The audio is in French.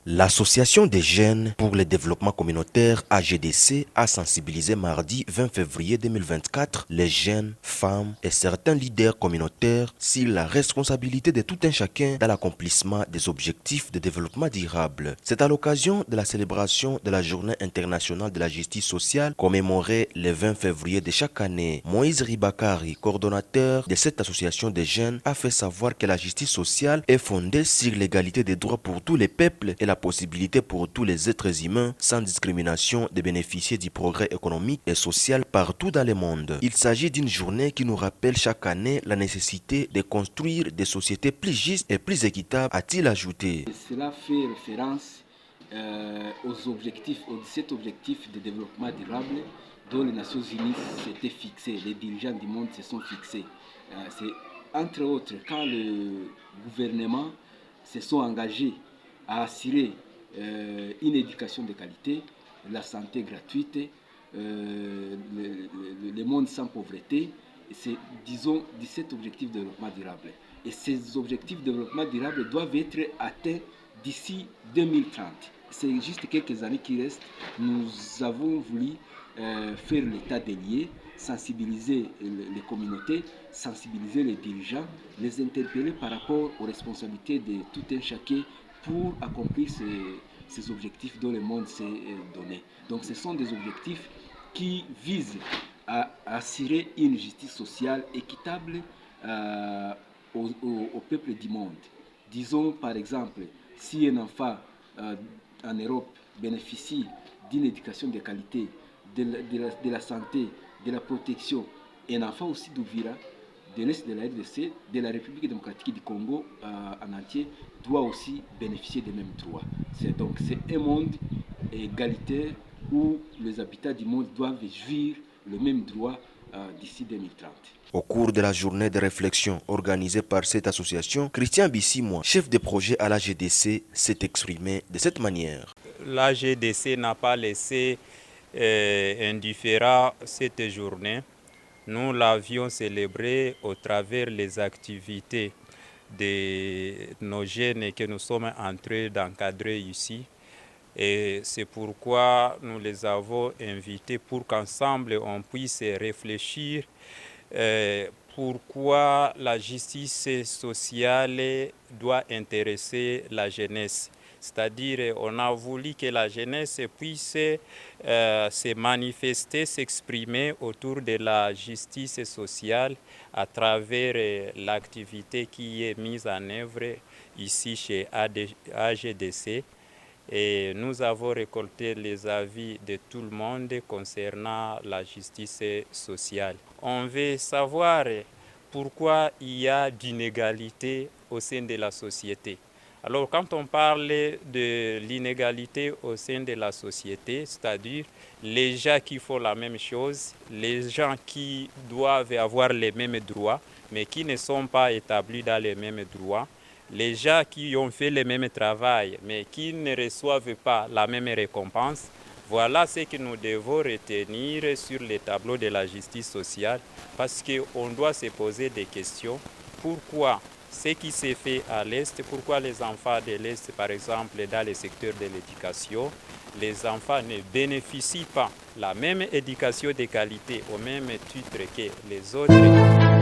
L'Association des jeunes pour le développement communautaire AGDC a sensibilisé mardi 20 février 2024 les jeunes, femmes et certains leaders communautaires sur la responsabilité de tout un chacun dans l'accomplissement des objectifs de développement durable. C'est à l'occasion de la célébration de la Journée internationale de la justice sociale commémorée le 20 février de chaque année. Moïse Ribakari, coordonnateur de cette association des jeunes, a fait savoir que la justice sociale est fondée sur l'égalité des droits pour tous les peuples et la possibilité pour tous les êtres humains sans discrimination de bénéficier du progrès économique et social partout dans le monde. Il s'agit d'une journée qui nous rappelle chaque année la nécessité de construire des sociétés plus justes et plus équitables, a-t-il ajouté. Cela fait référence aux objectifs, aux 17 objectifs de développement durable dont les Nations Unies s'étaient fixés, les dirigeants du monde se sont fixés. C'est entre autres quand le gouvernement se sont engagés à assurer une éducation de qualité, la santé gratuite, le monde sans pauvreté. C'est, disons, 17 objectifs de développement durable. Et ces objectifs de développement durable doivent être atteints d'ici 2030. C'est juste quelques années qui restent. Nous avons voulu faire l'état des lieux, sensibiliser les communautés, sensibiliser les dirigeants, les interpeller par rapport aux responsabilités de tout un chacun pour accomplir ces objectifs dont le monde s'est donné. Donc ce sont des objectifs qui visent à assurer une justice sociale équitable au peuple du monde. Disons par exemple, si un enfant en Europe bénéficie d'une éducation de qualité, de la santé, de la protection, un enfant aussi d'Ouvira, de l'Est de la RDC, de la République démocratique du Congo en entier, doit aussi bénéficier des mêmes droits. C'est un monde égalitaire où les habitants du monde doivent jouir le même droit d'ici 2030. Au cours de la journée de réflexion organisée par cette association, Christian Bissimois, chef de projet à la GDC, s'est exprimé de cette manière. La GDC n'a pas laissé indifférent cette journée. Nous l'avions célébrée au travers des activités de nos jeunes que nous sommes en train d'encadrer ici. Et c'est pourquoi nous les avons invités pour qu'ensemble on puisse réfléchir pourquoi la justice sociale doit intéresser la jeunesse. C'est-à-dire on a voulu que la jeunesse puisse se manifester, s'exprimer autour de la justice sociale à travers l'activité qui est mise en œuvre ici chez AGDC. Et nous avons récolté les avis de tout le monde concernant la justice sociale. On veut savoir pourquoi il y a d'inégalité au sein de la société. Alors quand on parle de l'inégalité au sein de la société, c'est-à-dire les gens qui font la même chose, les gens qui doivent avoir les mêmes droits, mais qui ne sont pas établis dans les mêmes droits, les gens qui ont fait le même travail, mais qui ne reçoivent pas la même récompense, voilà ce que nous devons retenir sur le tableau de la justice sociale, parce qu'on doit se poser des questions. Pourquoi ce qui s'est fait à l'Est, pourquoi les enfants de l'Est, par exemple, dans le secteur de l'éducation, les enfants ne bénéficient pas de la même éducation de qualité au même titre que les autres?